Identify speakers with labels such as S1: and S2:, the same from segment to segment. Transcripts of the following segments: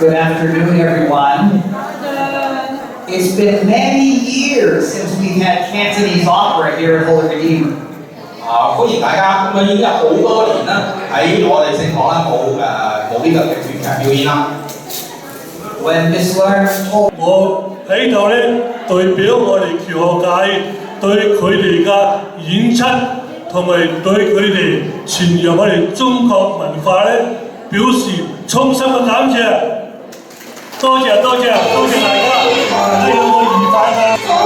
S1: Good afternoon, everyone. It's been many years since we've had Cantonese opera here at Holy Redeemer.
S2: 歡迎大家，咁已經有好多年啦，喺我哋聖堂冇呢個嘅團劇表演啦。
S1: When Miss Lawrence told
S3: 我喺度咧代表我哋僑學界對佢哋嘅演出同埋對佢哋傳揚我哋中國文化咧表示衷心嘅感謝。多謝大家，係我愉快嘅。
S4: 哦。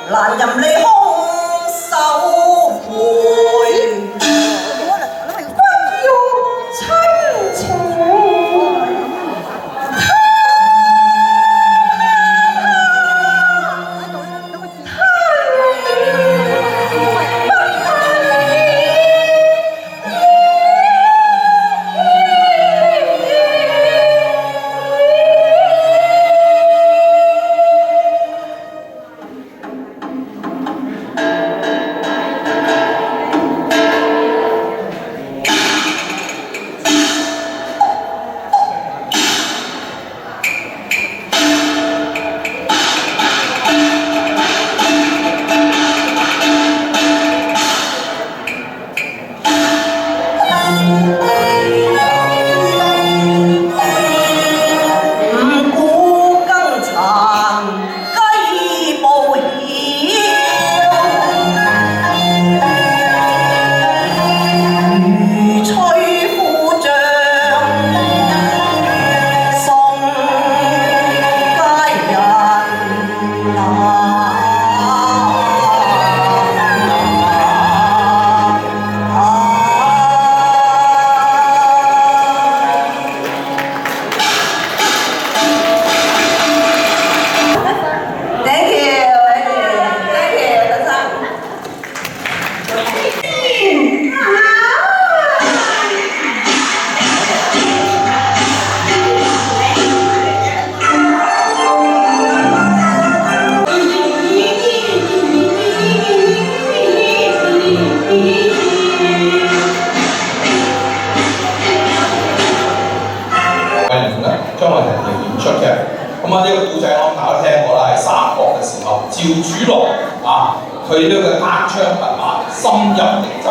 S4: 難任你空手陪，不要親情。
S2: 將來人哋演出嘅。咁啊，呢個古仔我大家都聽過啦，喺三國嘅時候，趙主龍啊，佢呢個單槍匹馬，深入敵陣。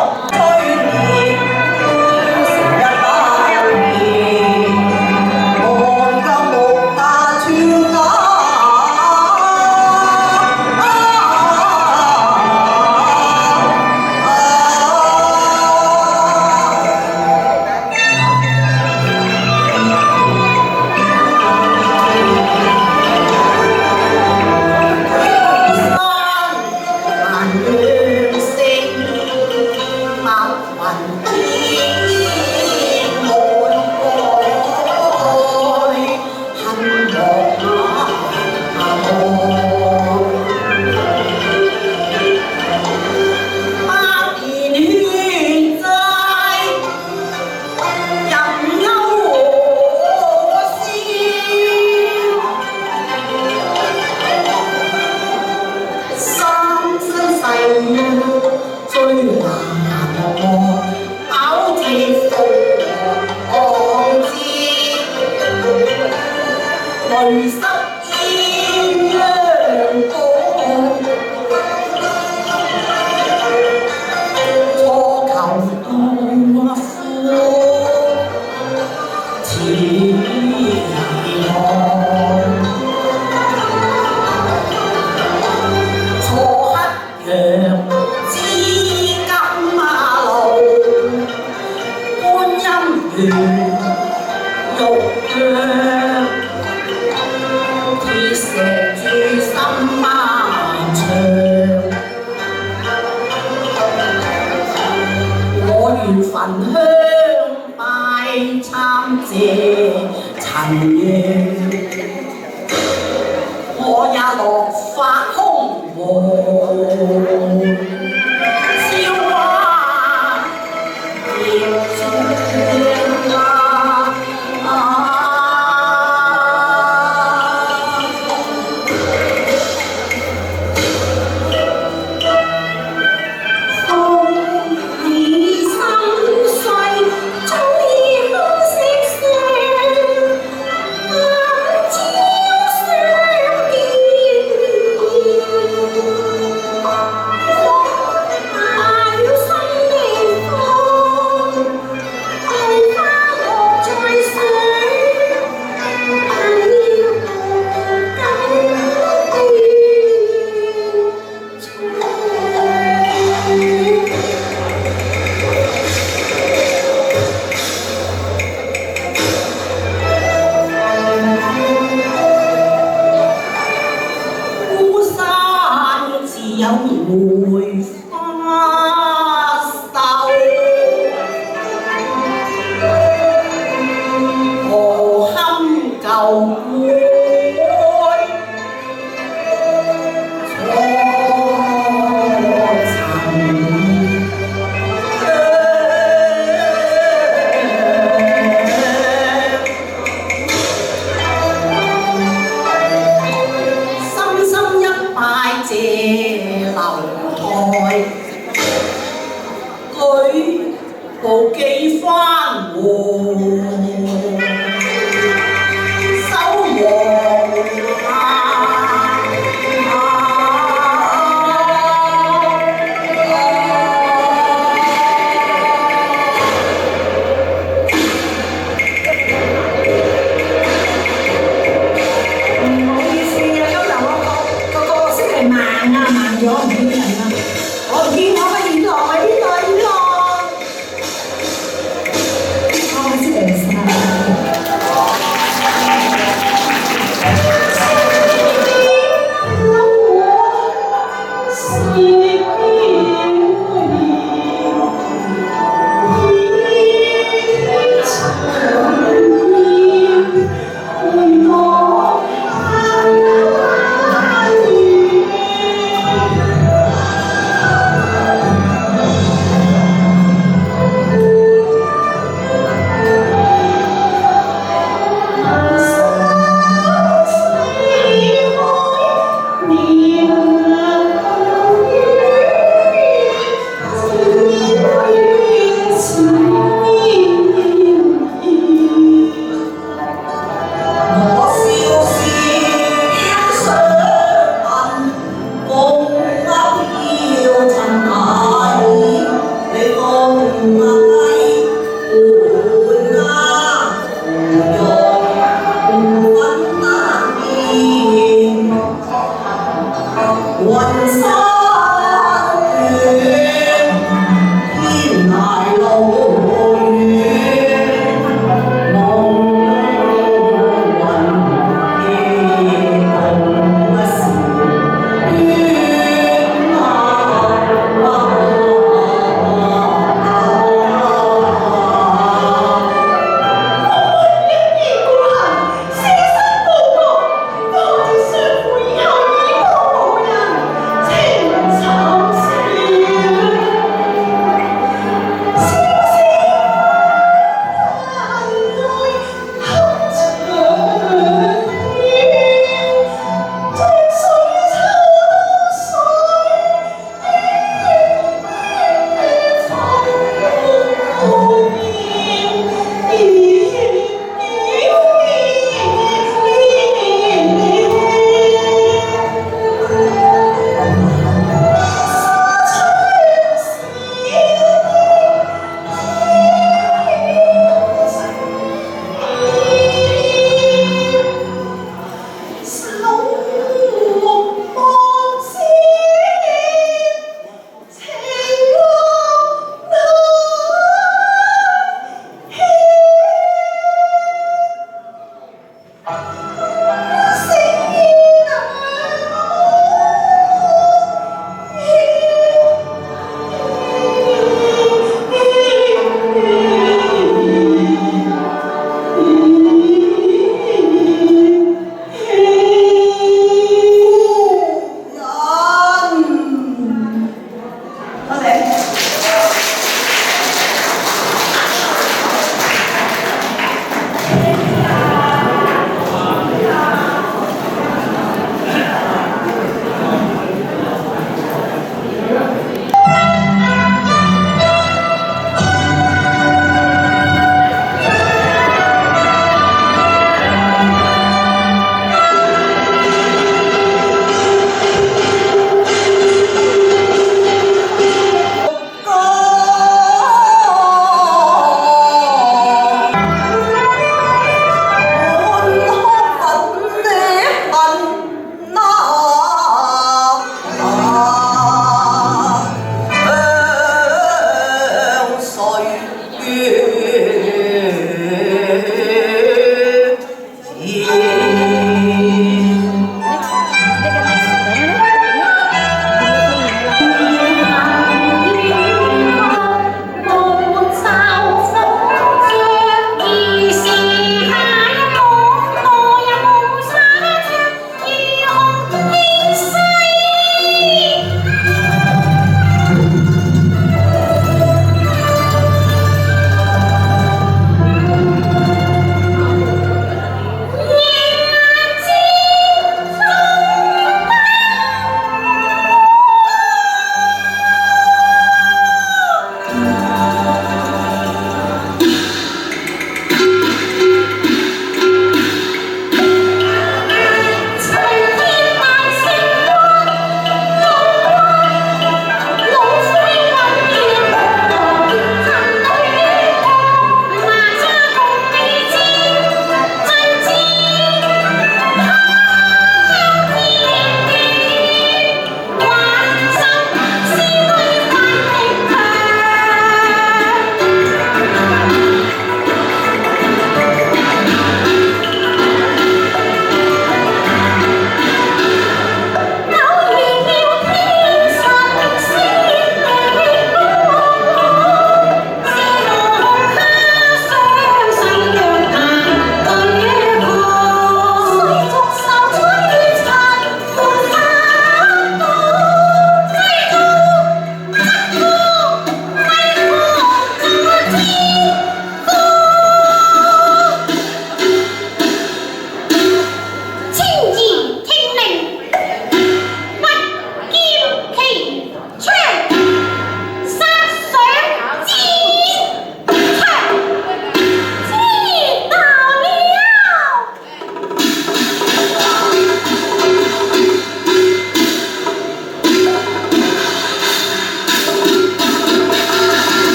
S2: 淚濕鴛鴦歌，初求杜甫詞行，初黑陽知金馬路，觀音園玉香。石柱心漫長，我願焚香拜參謝陳夜，我也落發空和燒花葉轉啦。
S4: 深深一拜謝樓台，舉步寄返和，手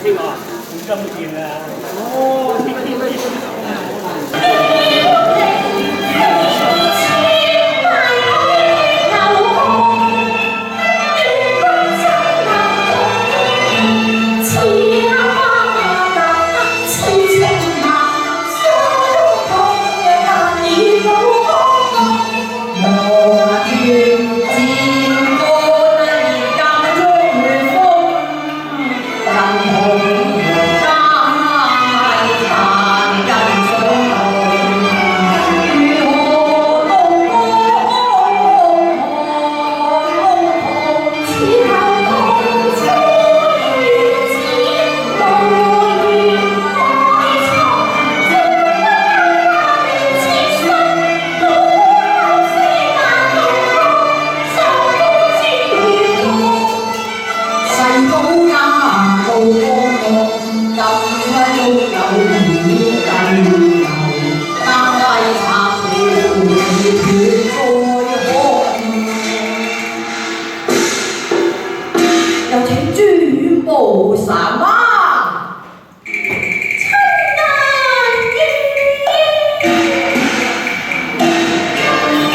S3: 戚啊，好金劍啊！哦，
S4: 有請專部神啊！親眼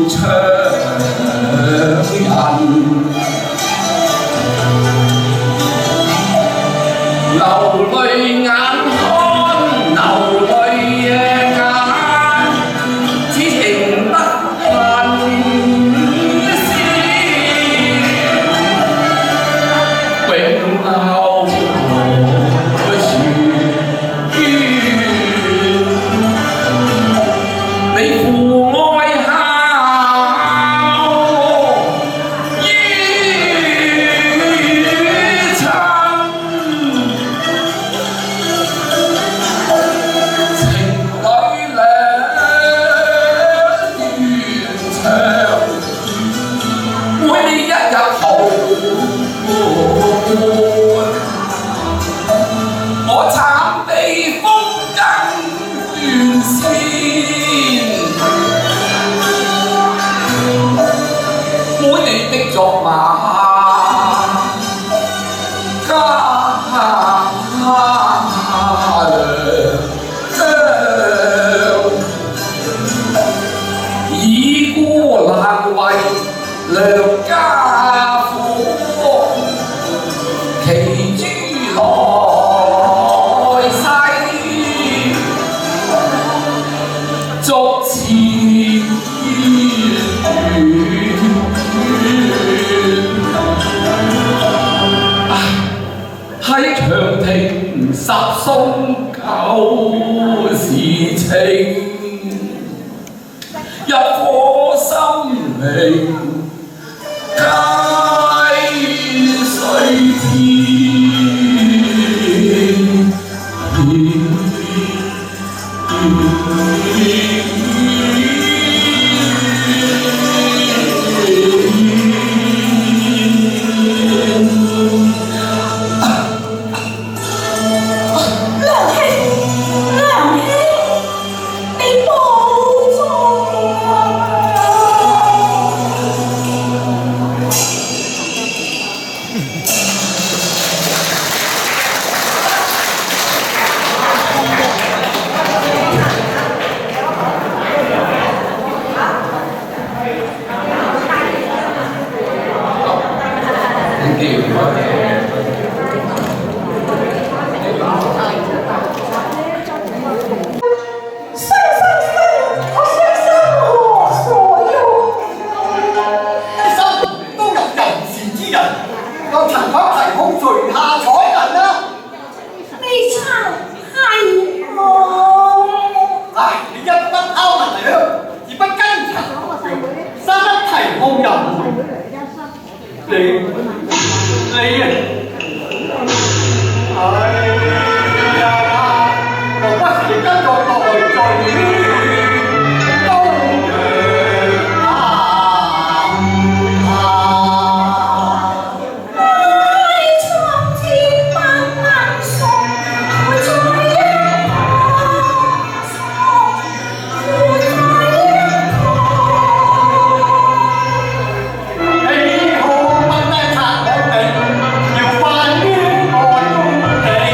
S2: 長人。流淚眼看，流淚夜眼，只情不恨先，永留傳於你父愛孝於親。我慘被風箏斷線，每你的作馬加糧，以孤難為良家婦，其諸來世逐次喺長亭十送舊時情，一顆心靈皆碎天。
S1: 你好，乜嘢拆我哋，要翻於愛。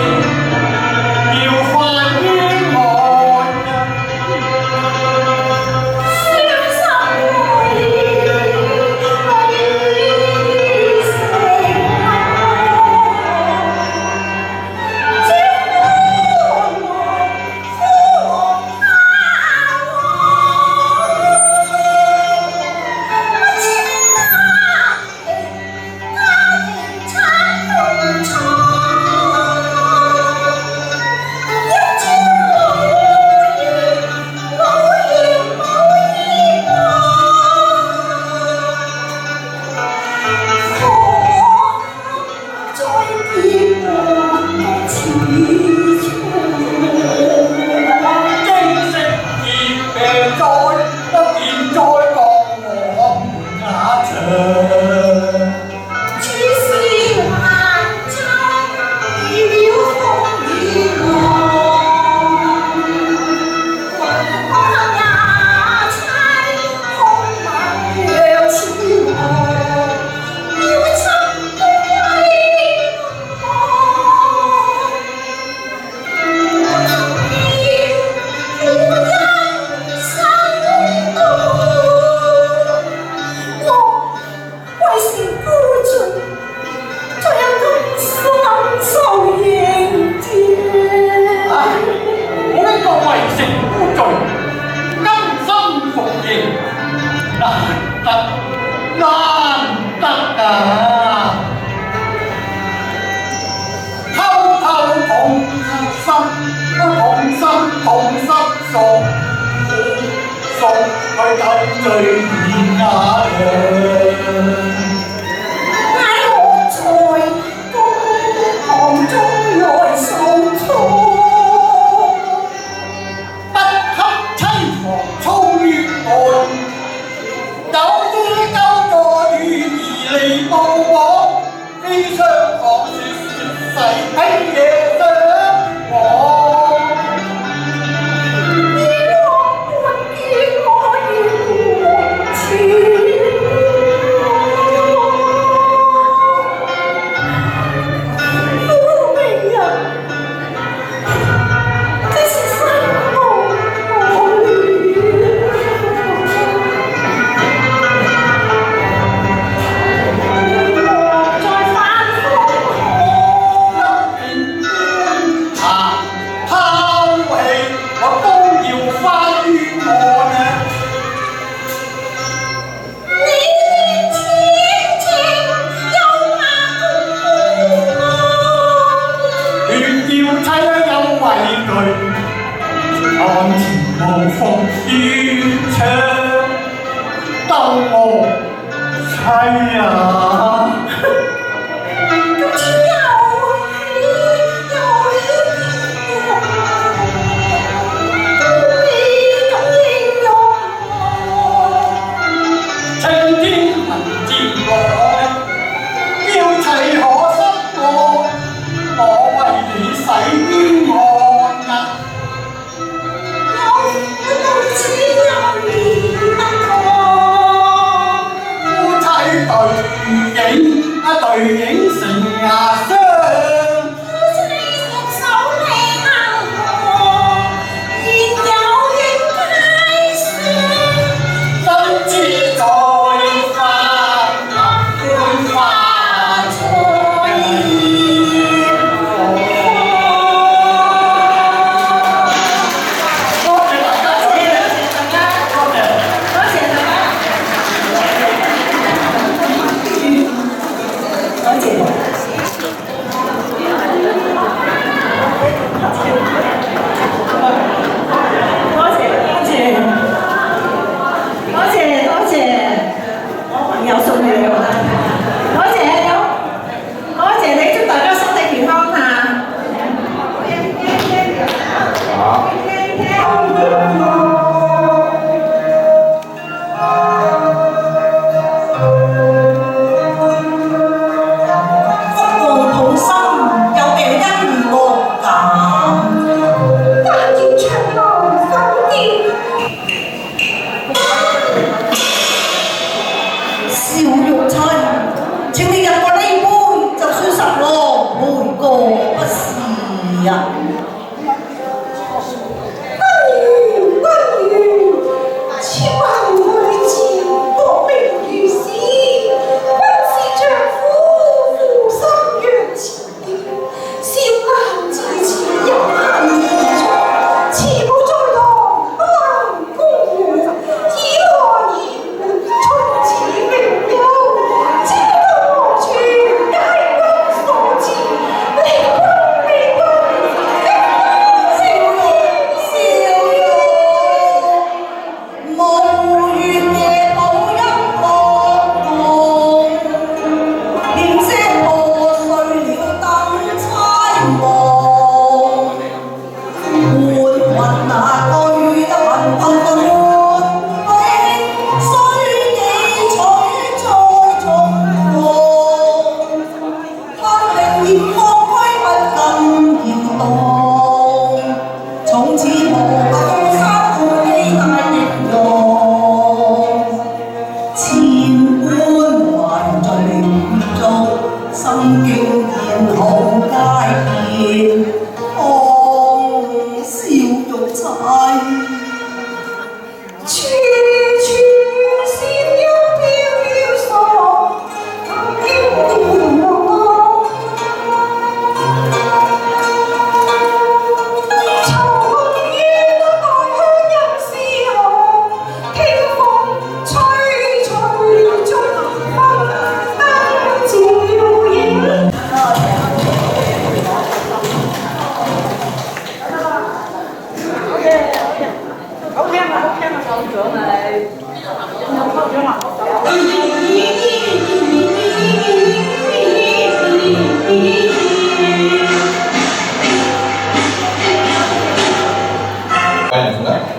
S4: 從此無法風沙半飛大英雄。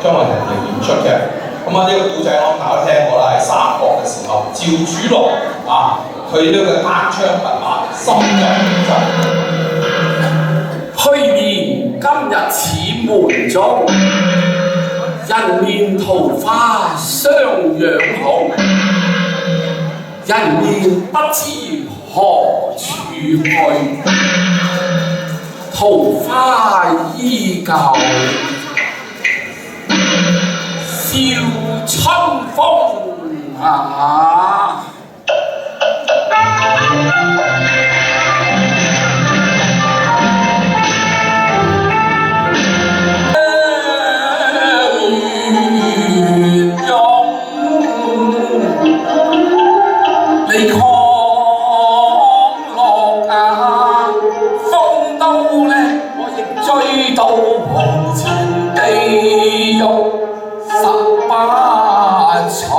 S2: 將我哋演出嘅。咁啊，呢個故仔我諗大家都聽過啦，係三國嘅時候，趙主龍啊，佢呢個單槍匹馬深入敵陣。
S5: 去年今日似門中，人面桃花相養好，人面不知何處去，桃花依舊。笑春風啊！你抗落啊，風刀呢，我亦追到紅前地獄。18重，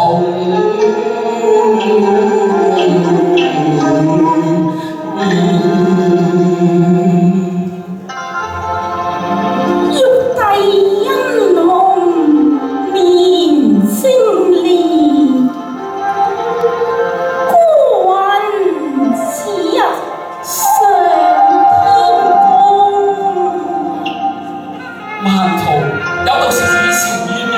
S4: 玉帝恩龍面星烈，孤雲似日上天宮。
S5: 漫途有道是以前鴛鴦。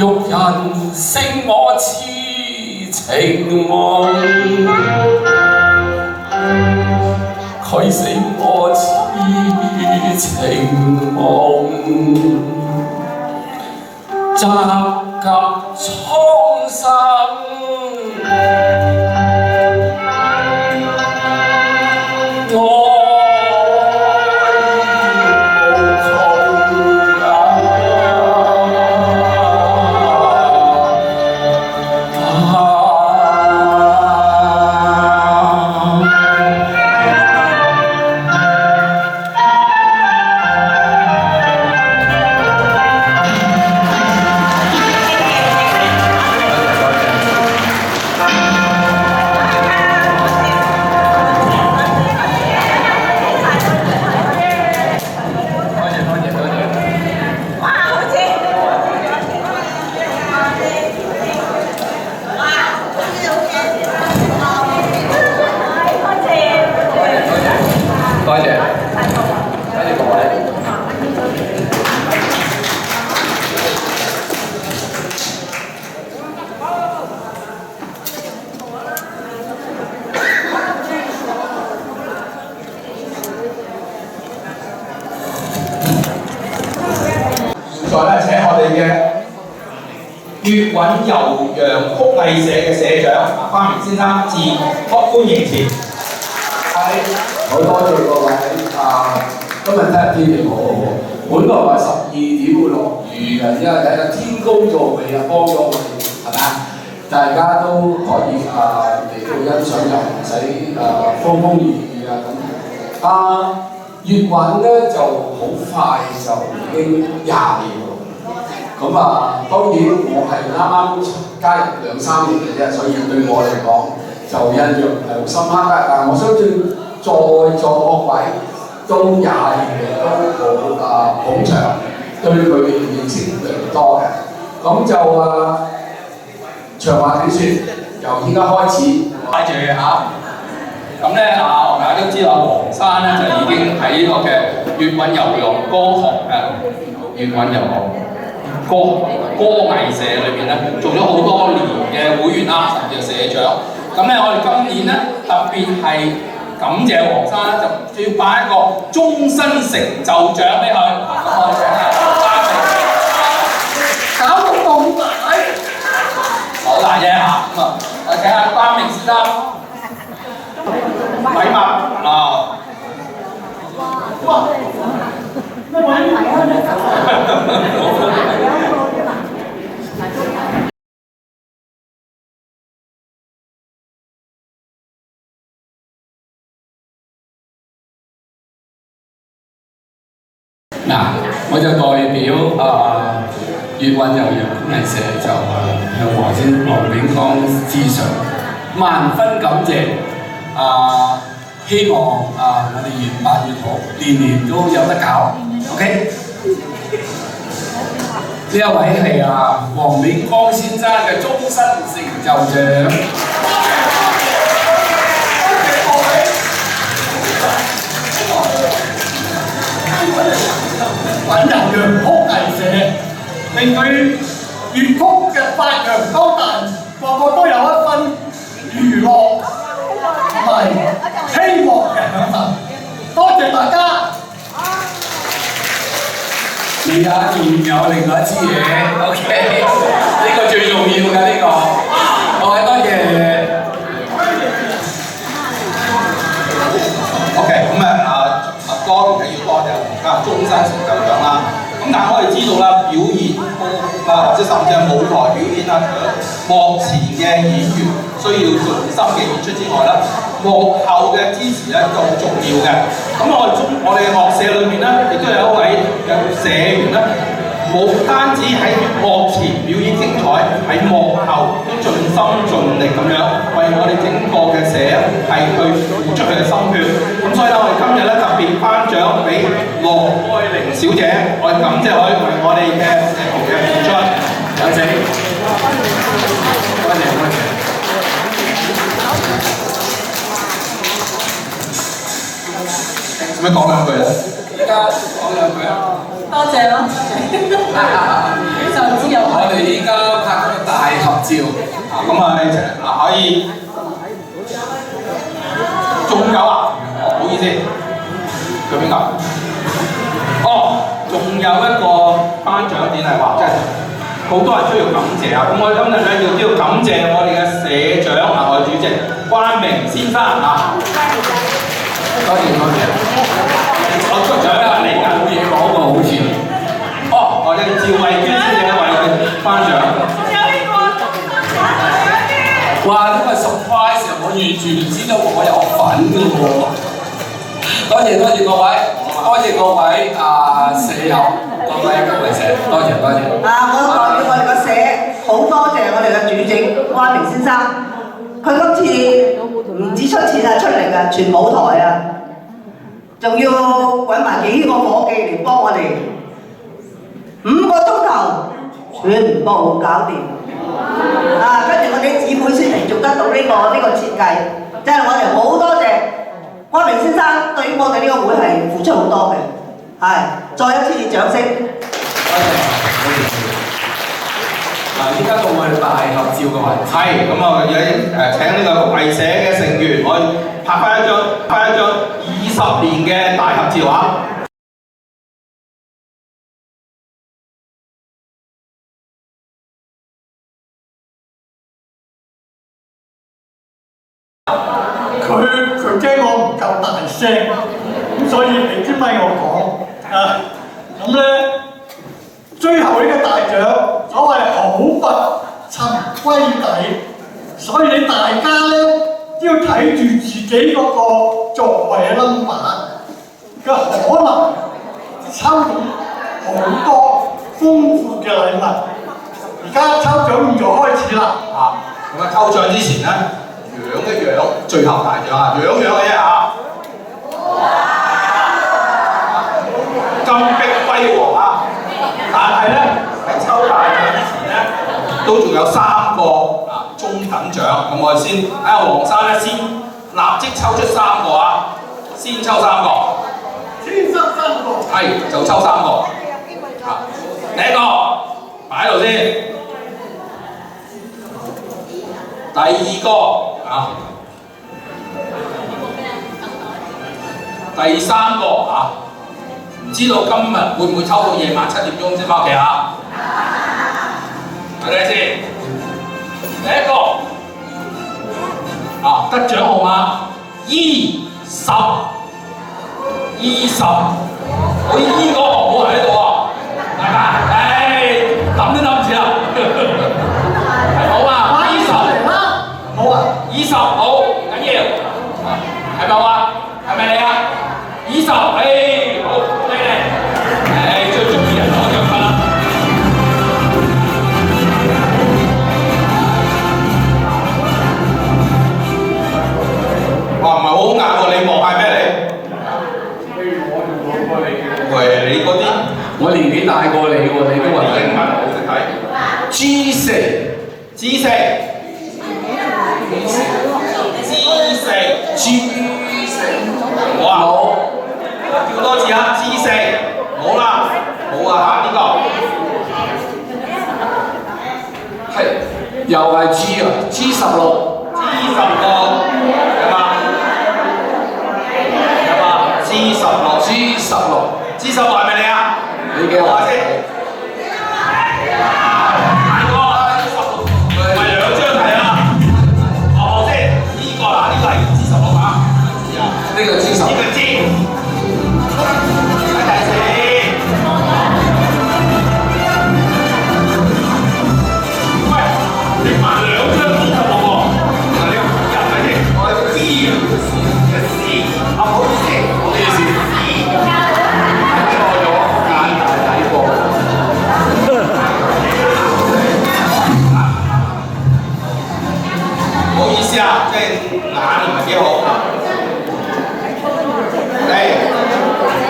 S5: 欲人勝我痴情夢，佢勝我痴情夢，雜夾蒼生。
S2: 粵韻悠揚曲藝社嘅社長關明先生致歡迎詞。
S5: 好多謝各位今日睇下天氣好好喎，本來話12點會落雨嘅，因為睇下天公造美啊，幫咗我哋係咪啊？大家都可以嚟到欣賞，又唔使風風雨雨啊咁。粵韻咧就好快就已經20年啦。咁當然我係啱啱加入2-3年嘅啫，所以對我嚟講就印象唔係好深刻嘅。但係我相信在座各位都20年嚟都好捧場，對佢哋認識良多嘅。咁就長話短説，由依家開始，
S2: 帶住咁咧大家都知道黃生咧就已經喺呢個嘅粵韻悠揚歌學粵韻悠揚歌藝社裏邊咧做咗好多年嘅會員啦，甚至係社長。咁咧我哋今年咧特別係感謝黃生咧，就要頒一個終身成就獎俾佢。咁我哋請阿關明，搞到咁大，好大啫嚇。咁我請阿關明先生禮物哇！咩揾題啊？
S5: 我就代表粵韻悠揚曲藝社就向黃炳光致上萬分感謝。希望我哋越辦越好，年年都有得搞。OK， 呢一位係黃炳光先生嘅終身成就獎。
S6: 韻悠揚曲藝社令佢粵曲嘅發揚光大，個個都有一分娛樂同埋希望嘅享受。多謝大家。
S5: 而家仲有另外一支嘢 ，OK， 呢個最重要㗎呢個。各位多謝。
S2: OK， 咁當然係要多謝黃家終身成就獎啦。咁但係我哋知道啦，表演或者甚至係舞台表演除咗幕前嘅演員需要盡心嘅演出之外啦，幕後嘅支持咧都好重要嘅。咁我哋學社裏面咧，亦都有一位嘅社員咧，冇單止喺幕前表演精彩，喺幕後都盡心盡力咁樣為我哋整個嘅社係去付出佢嘅心血。咁所以咧，我哋今日咧特別頒獎俾羅愛玲小姐，我哋感謝佢為我哋嘅社團嘅付出。
S5: 有請，多謝多謝。
S2: 做咩講兩句咧？
S5: 而家講兩句啊！
S4: 多謝咯，就知有
S5: 我哋依家拍個大合照，
S2: 咁可以，仲有唔好意思，佢邊個？仲有一個頒獎典禮話，即係好多人需要感謝啊！咁我哋今日咧要感謝我哋嘅社長我哋主席關明先生
S5: 多謝多謝。
S2: 我出獎啦，嚟緊
S5: 冇嘢講喎，好似。
S2: 我哋趙慧娟小姐為佢頒獎。
S5: 哇！呢個 surprise 我完全唔知道我有份㗎喎。多謝多謝各位，多謝各位社友，各位社，多謝多謝。
S7: 我代表我哋個社好多謝我哋嘅主席關明先生，佢今次唔止出錢出力啊，全舞台啊，仲要揾埋幾個夥計嚟幫我哋5個鐘頭全部搞掂。跟住我哋姊妹先嚟做得到呢個設計，真係我哋好多謝關明先生對於我哋呢個會係付出好多嘅，再一次掌聲。
S5: 依家到我哋大合照嘅環節。
S2: 係，咁我哋請呢個藝社嘅成員，我拍翻一張20年嘅大合照啊！
S6: 佢驚我唔夠大聲，咁所以你知咪我講啊，咁咧最後呢個大獎所謂好物尋歸底，所以你大家咧都要睇住自己嗰個座位嘅 number 嘅可能抽到好多豐富嘅禮物。而家抽獎就開始啦！
S2: 咁啊，抽獎之前咧，養一養最後大獎啊，養嘅啫嚇。金碧輝煌啊！但係咧，喺抽大獎之前咧，都仲有3個中等獎。咁我哋先睇下黃生咧，先立即抽出3個啊！先抽3個。
S6: 先抽3個。
S2: 係，就抽3個。第一個擺喺度先。第2個第3個唔知道今日會唔會抽到夜晚7點鐘先翻屋企啊？睇睇先，第一個得獎號碼20，我呢個冇人喺度啊，大家諗都諗唔住啊，係好啊，20。好啊，20好緊要，係咪啊？係咪你啊？20，好，恭喜你，最中意人攞獎品啦！哇，唔係好眼喎，你望係咩嚟？喂，你嗰啲，
S5: 我年紀大過你喎，你都話
S2: 英文好識睇。G4，哇！叫多次啊！G4，冇啦，冇啊嚇呢個。
S5: 係，又係 G 啊，G16。
S2: 有嘛？G16 係咪你啊？
S5: 你嘅話先。
S2: 大哥，G16唔係2張題啊！我先，呢個係 G16啊！
S5: 呢個 G10。
S2: 呢個 G。睇睇先。喂，你買2張G16喎？你入睇先，我係 G 嘅 C，唔好意思，唔好意思。
S5: 錯咗，眼大睇過。
S2: 唔好意思啊，即係眼唔係幾好。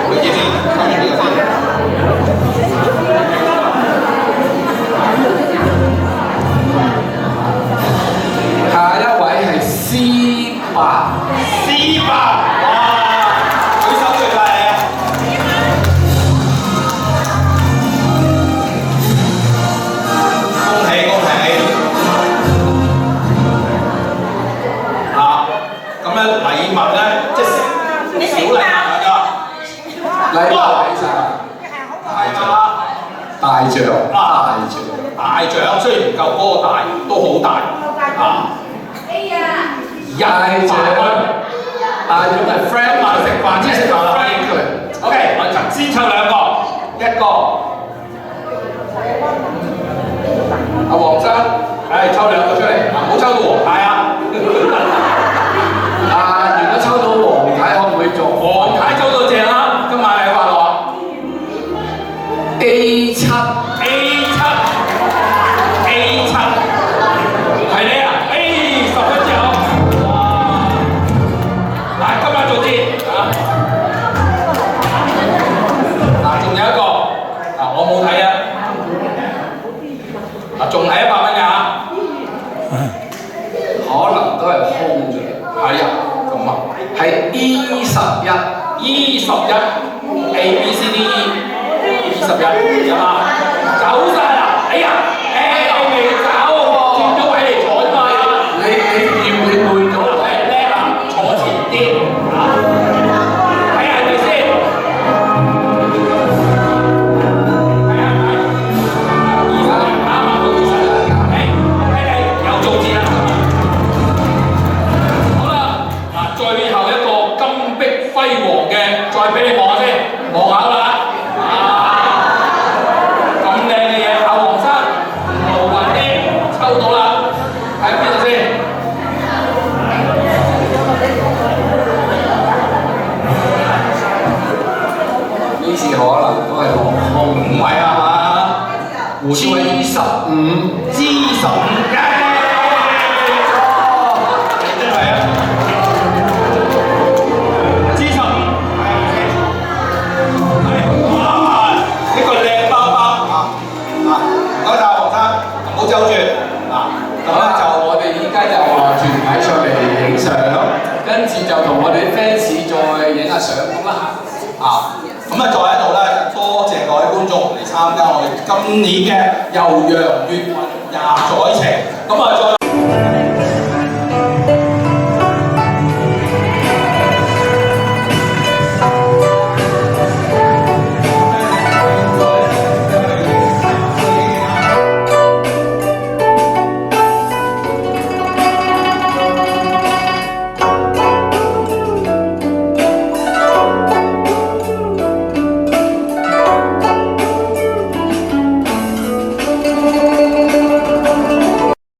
S2: 會見先，睇完呢個先。
S5: 下一位係 C8。
S2: C8，哇！舉手最大力啊！恭喜恭喜！咁樣禮物咧，即係小禮物嚟㗎。
S5: 禮物俾晒。
S2: 係啊！
S5: 大獎。
S2: 大獎雖然唔夠嗰個大，都好大
S5: 大獎係 friend 嘛，
S2: 食飯先食飯啦。OK， 我先抽2個，一個。阿黃生，抽2個出嚟，唔好抽到黃太啊！
S5: 如果抽到黃太可唔可以做？
S2: 黃太抽到正啦，今晚你快樂啊
S5: A7。
S2: 係你啊！10分之後，嗱，今晚做節仲有一個我冇睇啊！仲係100蚊㗎
S5: 可能都係空咗。
S2: 係啊，咁啊，
S5: 係 E11。A
S2: B C D E，21有嘛？走晒啦！哎呀，未走，轉咗位嚟坐啫嘛。
S5: 你換咗
S2: 叻啊！坐前啲睇下係咪先？睇下啱啊！到20啦，又做節啦。好啦，唔係啊嘛
S5: G15
S2: ，G15嘅，係啊，G15係呢個靚包包啊！唔該曬黃生，唔好走住啊！咁咧就
S5: 我哋依家就團體上嚟影相，跟住就同我哋啲 fans 再影下相咁啦
S2: 啊，咁啊，再喺度咧，多謝各位觀眾嚟參加我哋今年嘅悠揚粵韻廿載情，咁啊，再。